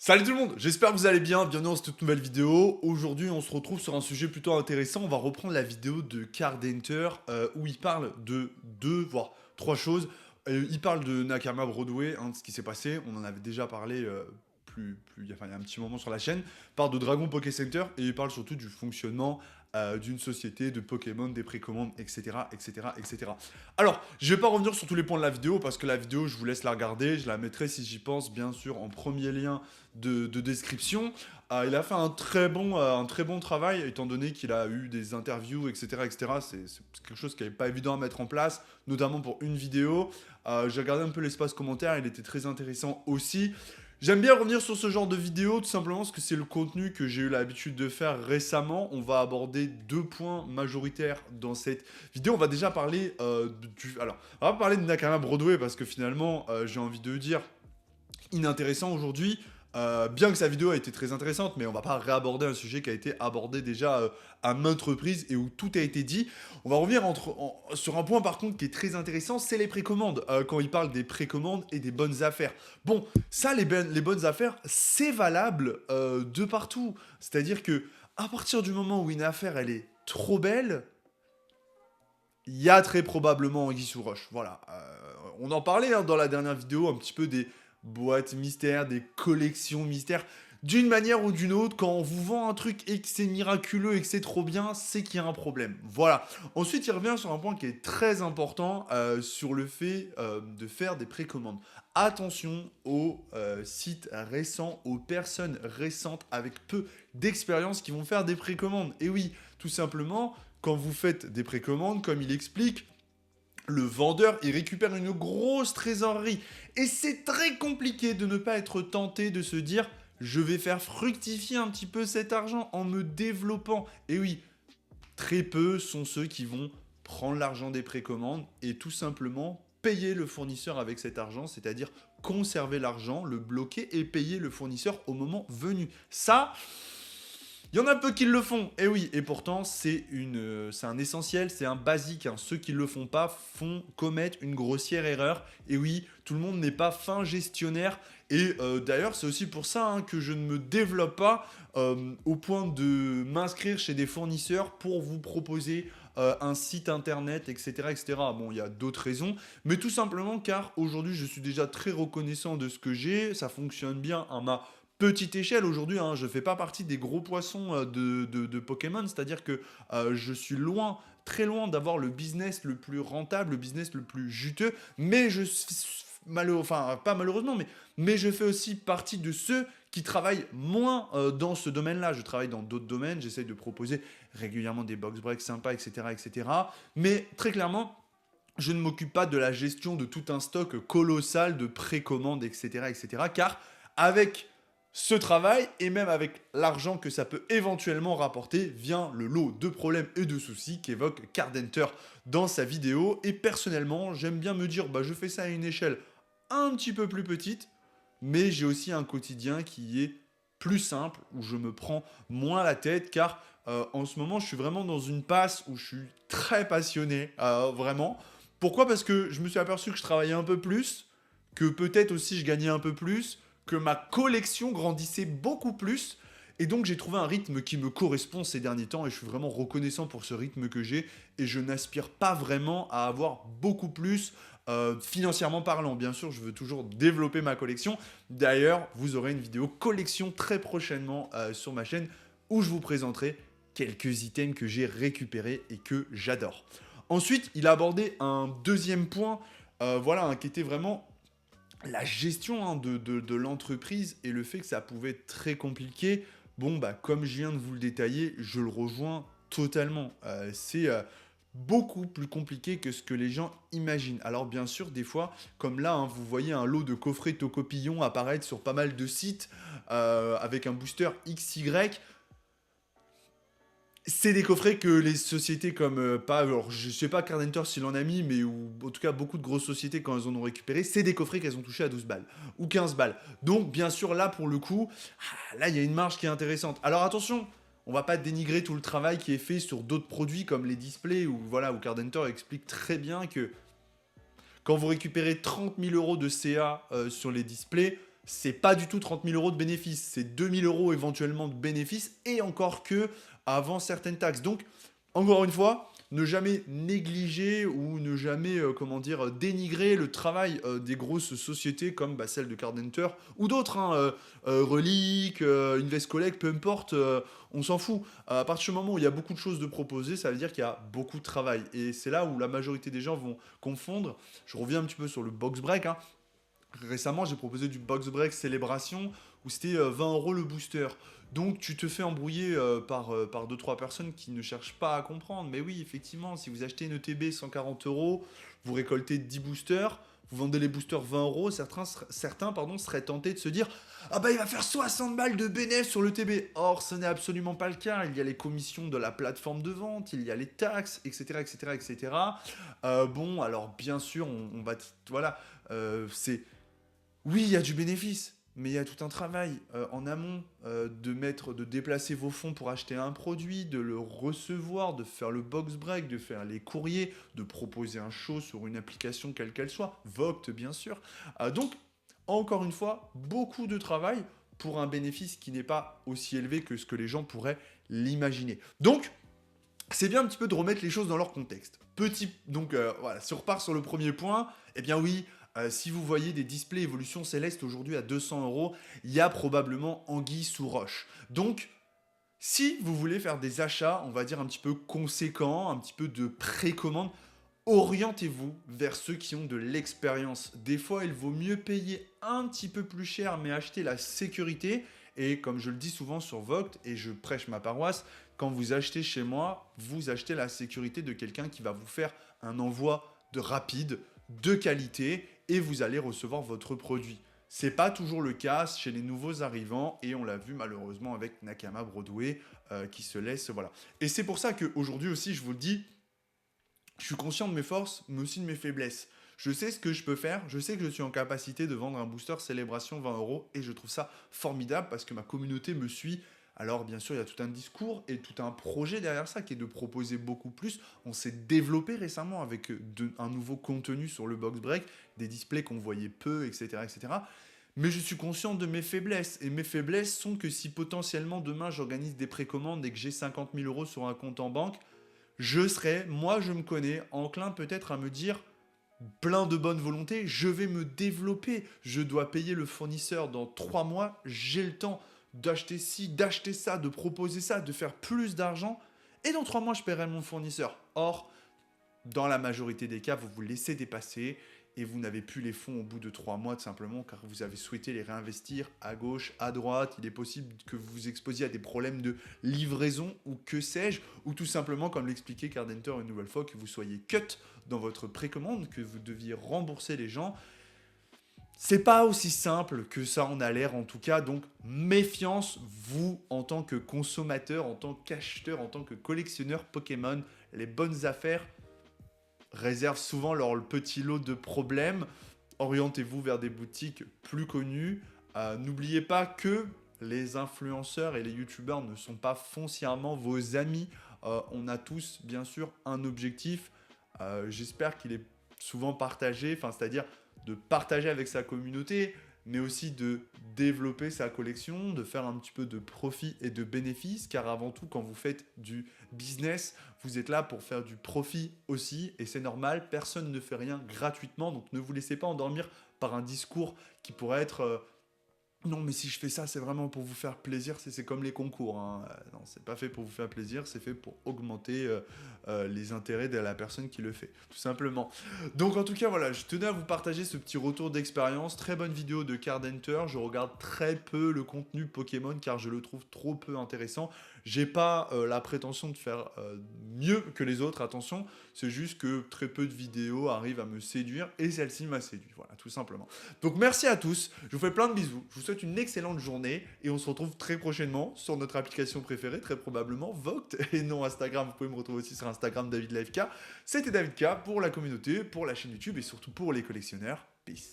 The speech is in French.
Salut tout le monde, j'espère que vous allez bien, bienvenue dans cette toute nouvelle vidéo. Aujourd'hui on se retrouve sur un sujet plutôt intéressant, on va reprendre la vidéo de Cardenter où il parle de deux, voire trois choses. Il parle de Nakama Broadway, de ce qui s'est passé, on en avait déjà parlé il y a un petit moment sur la chaîne. Il parle de Dragon Poké Center et il parle surtout du fonctionnement d'une société, de Pokémon, des précommandes, etc., etc., etc. Alors, je vais pas revenir sur tous les points de la vidéo parce que la vidéo, je vous laisse la regarder. Je la mettrai, si j'y pense, bien sûr, en premier lien de description. Il a fait un très bon travail, étant donné qu'il a eu des interviews, etc., etc. C'est quelque chose qui n'est pas évident à mettre en place, notamment pour une vidéo. J'ai regardé un peu l'espace commentaire, il était très intéressant aussi. J'aime bien revenir sur ce genre de vidéo, tout simplement parce que c'est le contenu que j'ai eu l'habitude de faire récemment. On va aborder deux points majoritaires dans cette vidéo. On va déjà parler Alors, on va parler de Nakama Broadway parce que finalement, j'ai envie de dire, inintéressant aujourd'hui. Bien que sa vidéo a été très intéressante, mais on va pas réaborder un sujet qui a été abordé déjà à maintes reprises et où tout a été dit. On va revenir sur un point par contre qui est très intéressant, c'est les précommandes. Quand il parle des précommandes et des bonnes affaires. Bon, ça, les bonnes affaires, c'est valable de partout. C'est-à-dire que à partir du moment où une affaire elle est trop belle, il y a très probablement Anguille sous roche. Voilà. On en parlait dans la dernière vidéo un petit peu des boîtes mystères, des collections mystères. D'une manière ou d'une autre, quand on vous vend un truc et que c'est miraculeux et que c'est trop bien, c'est qu'il y a un problème. Voilà. Ensuite, il revient sur un point qui est très important sur le fait de faire des précommandes. Attention aux sites récents, aux personnes récentes avec peu d'expérience qui vont faire des précommandes. Et oui, tout simplement, quand vous faites des précommandes, comme il explique, le vendeur, il récupère une grosse trésorerie. Et c'est très compliqué de ne pas être tenté de se dire, je vais faire fructifier un petit peu cet argent en me développant. Et oui, très peu sont ceux qui vont prendre l'argent des précommandes et tout simplement payer le fournisseur avec cet argent, c'est-à-dire conserver l'argent, le bloquer et payer le fournisseur au moment venu. Ça, il y en a peu qui le font, et oui, et pourtant c'est un essentiel, c'est un basique. Hein. Ceux qui ne le font pas commettent une grossière erreur. Et oui, tout le monde n'est pas fin gestionnaire. Et d'ailleurs, c'est aussi pour ça que je ne me développe pas au point de m'inscrire chez des fournisseurs pour vous proposer un site internet, etc., etc. Bon, il y a d'autres raisons, mais tout simplement car aujourd'hui, je suis déjà très reconnaissant de ce que j'ai. Ça fonctionne bien à ma petite échelle aujourd'hui, hein, je ne fais pas partie des gros poissons de Pokémon, c'est-à-dire que je suis loin, très loin d'avoir le business le plus rentable, le business le plus juteux, mais je suis enfin pas malheureusement, mais je fais aussi partie de ceux qui travaillent moins dans ce domaine-là. Je travaille dans d'autres domaines, j'essaye de proposer régulièrement des box breaks sympas, etc., etc. Mais très clairement, je ne m'occupe pas de la gestion de tout un stock colossal de précommandes, etc., etc. Car avec ce travail, et même avec l'argent que ça peut éventuellement rapporter, vient le lot de problèmes et de soucis qu'évoque Cardenter dans sa vidéo. Et personnellement, j'aime bien me dire, bah, je fais ça à une échelle un petit peu plus petite, mais j'ai aussi un quotidien qui est plus simple, où je me prends moins la tête, car en ce moment, je suis vraiment dans une passe où je suis très passionné, vraiment. Pourquoi? Parce que je me suis aperçu que je travaillais un peu plus, que peut-être aussi je gagnais un peu plus, que ma collection grandissait beaucoup plus. Et donc j'ai trouvé un rythme qui me correspond ces derniers temps et je suis vraiment reconnaissant pour ce rythme que j'ai et je n'aspire pas vraiment à avoir beaucoup plus financièrement parlant. Bien sûr, je veux toujours développer ma collection. D'ailleurs, vous aurez une vidéo collection très prochainement sur ma chaîne où je vous présenterai quelques items que j'ai récupérés et que j'adore. Ensuite, il a abordé un deuxième point, voilà, qui était vraiment la gestion de l'entreprise et le fait que ça pouvait être très compliqué. Bon, bah, comme je viens de vous le détailler, je le rejoins totalement. C'est beaucoup plus compliqué que ce que les gens imaginent. Alors bien sûr, des fois, comme là, vous voyez un lot de coffrets Tocopillon apparaître sur pas mal de sites avec un booster XY. C'est des coffrets que les sociétés comme alors je sais pas Cardenter s'il en a mis, mais ou en tout cas beaucoup de grosses sociétés quand elles en ont récupéré, c'est des coffrets qu'elles ont touchés à 12 balles ou 15 balles. Donc bien sûr là pour le coup, là il y a une marge qui est intéressante. Alors attention, on va pas dénigrer tout le travail qui est fait sur d'autres produits comme les displays ou voilà où Cardenter explique très bien que quand vous récupérez 30 000 € de CA sur les displays, c'est pas du tout 30 000 euros de bénéfices, c'est 2 000 euros éventuellement de bénéfices, et encore que avant certaines taxes. Donc, encore une fois, ne jamais négliger ou ne jamais, comment dire, dénigrer le travail des grosses sociétés comme celle de Cardenter ou d'autres, hein, Relique, Investcollect, peu importe, on s'en fout. À partir du moment où il y a beaucoup de choses de proposer, ça veut dire qu'il y a beaucoup de travail. Et c'est là où la majorité des gens vont confondre. Je reviens un petit peu sur le box break, hein. Récemment, j'ai proposé du box break célébration où c'était 20 euros le booster. Donc tu te fais embrouiller par 2-3 personnes qui ne cherchent pas à comprendre. Mais oui, effectivement, si vous achetez une ETB 140 euros, vous récoltez 10 boosters, vous vendez les boosters 20 euros, certains seraient tentés de se dire ah bah il va faire 60 balles de bénéfice sur l'ETB. Or, ce n'est absolument pas le cas. Il y a les commissions de la plateforme de vente, il y a les taxes, etc. etc., etc. Bon, alors bien sûr, on va... Voilà, c'est... Oui, il y a du bénéfice, mais il y a tout un travail en amont de déplacer vos fonds pour acheter un produit, de le recevoir, de faire le box break, de faire les courriers, de proposer un show sur une application quelle qu'elle soit, Voct bien sûr. Donc, encore une fois, beaucoup de travail pour un bénéfice qui n'est pas aussi élevé que ce que les gens pourraient l'imaginer. Donc, c'est bien un petit peu de remettre les choses dans leur contexte. Donc voilà, si on repart sur le premier point, eh bien oui, si vous voyez des displays Évolution Céleste aujourd'hui à 200 euros, il y a probablement anguille sous roche. Donc, si vous voulez faire des achats, on va dire un petit peu conséquents, un petit peu de précommande, orientez-vous vers ceux qui ont de l'expérience. Des fois, il vaut mieux payer un petit peu plus cher, mais acheter la sécurité. Et comme je le dis souvent sur Voct, et je prêche ma paroisse, quand vous achetez chez moi, vous achetez la sécurité de quelqu'un qui va vous faire un envoi de rapide, de qualité, et vous allez recevoir votre produit. C'est pas toujours le cas chez les nouveaux arrivants, et on l'a vu malheureusement avec Nakama Broadway qui se laisse, voilà. Et c'est pour ça qu'aujourd'hui aussi, je vous le dis, je suis conscient de mes forces, mais aussi de mes faiblesses. Je sais ce que je peux faire, je sais que je suis en capacité de vendre un booster célébration 20 euros et je trouve ça formidable parce que ma communauté me suit. Alors bien sûr, il y a tout un discours et tout un projet derrière ça qui est de proposer beaucoup plus. On s'est développé récemment avec un nouveau contenu sur le box break, des displays qu'on voyait peu, etc., etc. Mais je suis conscient de mes faiblesses. Et mes faiblesses sont que si potentiellement demain j'organise des précommandes et que j'ai 50 000 euros sur un compte en banque, je serais, moi je me connais, enclin peut-être à me dire, plein de bonne volonté, je vais me développer, je dois payer le fournisseur dans 3 mois, j'ai le temps d'acheter ci, d'acheter ça, de proposer ça, de faire plus d'argent, et dans 3 mois je paierai mon fournisseur. Or, dans la majorité des cas, vous vous laissez dépasser et vous n'avez plus les fonds au bout de 3 mois tout simplement car vous avez souhaité les réinvestir à gauche, à droite. Il est possible que vous vous exposiez à des problèmes de livraison ou que sais-je, ou tout simplement, comme l'expliquait Cardenter une nouvelle fois, que vous soyez cut dans votre précommande, que vous deviez rembourser les gens. C'est pas aussi simple que ça en a l'air en tout cas, donc méfiance, vous en tant que consommateur, en tant qu'acheteur, en tant que collectionneur Pokémon, les bonnes affaires réservent souvent leur petit lot de problèmes. Orientez-vous vers des boutiques plus connues. N'oubliez pas que les influenceurs et les youtubeurs ne sont pas foncièrement vos amis. On a tous, bien sûr, un objectif. J'espère qu'il est souvent partagé, c'est-à-dire de partager avec sa communauté, mais aussi de développer sa collection, de faire un petit peu de profit et de bénéfices, car avant tout, quand vous faites du business, vous êtes là pour faire du profit aussi, et c'est normal, personne ne fait rien gratuitement, donc ne vous laissez pas endormir par un discours qui pourrait être non, mais si je fais ça, c'est vraiment pour vous faire plaisir. C'est comme les concours, hein. Non, c'est pas fait pour vous faire plaisir, c'est fait pour augmenter les intérêts de la personne qui le fait, tout simplement. Donc en tout cas, voilà, je tenais à vous partager ce petit retour d'expérience. Très bonne vidéo de Cardenter. Je regarde très peu le contenu Pokémon car je le trouve trop peu intéressant. J'ai pas la prétention de faire mieux que les autres, attention. C'est juste que très peu de vidéos arrivent à me séduire et celle-ci m'a séduit, voilà, tout simplement. Donc merci à tous, je vous fais plein de bisous, je vous souhaite une excellente journée et on se retrouve très prochainement sur notre application préférée, très probablement Voct et non Instagram. Vous pouvez me retrouver aussi sur Instagram David Live K. C'était David K pour la communauté, pour la chaîne YouTube et surtout pour les collectionneurs. Peace.